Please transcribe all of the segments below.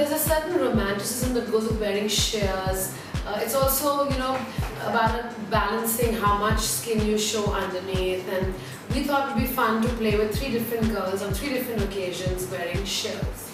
there's a certain romanticism that goes with wearing sheers. It's also, about balancing how much skin you show underneath, and we thought it would be fun to play with 3 different girls on 3 different occasions wearing sheers.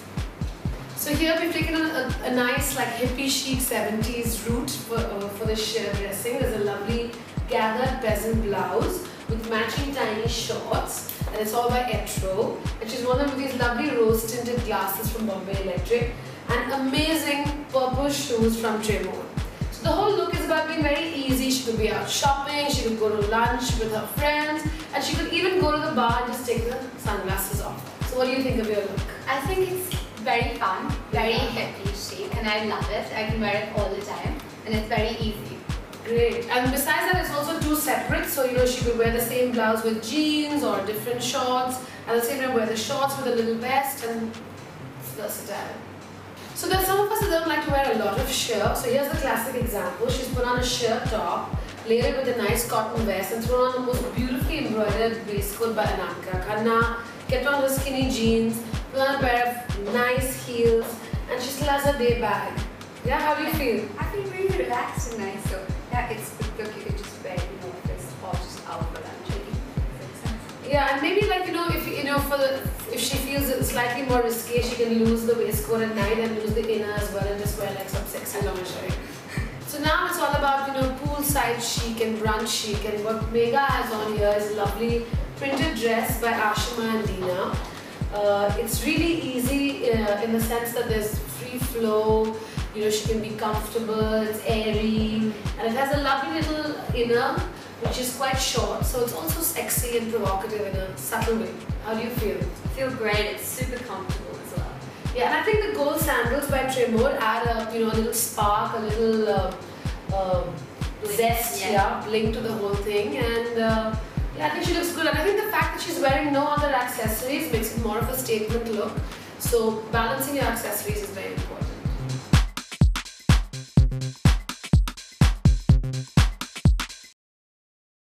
So here we've taken a nice like hippie chic 70s route for the sheer dressing. There's a lovely gathered peasant blouse with matching tiny shorts, and it's all by Etro. And she's worn them with these lovely rose tinted glasses from Bombay Electric and amazing purple shoes from Tremor. So the whole look is about being very easy. She could be out shopping, she could go to lunch with her friends, and she could even go to the bar and just take the sunglasses off. So what do you think of your look? I think it's very fun, very hippie chic, and I love it. I can wear it all the time, and it's very easy. Great. And besides that, it's also 2 separate. So she could wear the same blouse with jeans or different shorts, and the same time wear the shorts with a little vest, and it's versatile. So there's some of us that don't like to wear a lot of sheer. So here's the classic example. She's put on a sheer top, layered with a nice cotton vest, and thrown on the most beautifully embroidered waistcoat by Anamika Khanna, kept on her skinny jeans, put on a pair of nice heels, and she still has her day bag. Yeah, how do you feel? I feel really relaxed and nice. So yeah, it's a look you can just wear in the office or just out for lunch. Yeah, and maybe like if she feels it's slightly more risky, she can lose the waistcoat at night and lose the inner as well and just wear like some sexy lingerie. So now it's all about poolside chic and brunch chic, and what Megha has on here is a lovely printed dress by Ashima and Dina. It's really easy in the sense that there's free flow. She can be comfortable, it's airy, and it has a lovely little inner which is quite short, so it's also sexy and provocative in a subtle way. How do you feel? I feel great, it's super comfortable as well. Yeah, and I think the gold sandals by Tremor add a little spark, a little zest, bling to the whole thing, and I think she looks good. And I think the fact that she's wearing no other accessories makes it more of a statement look. So balancing your accessories is very important.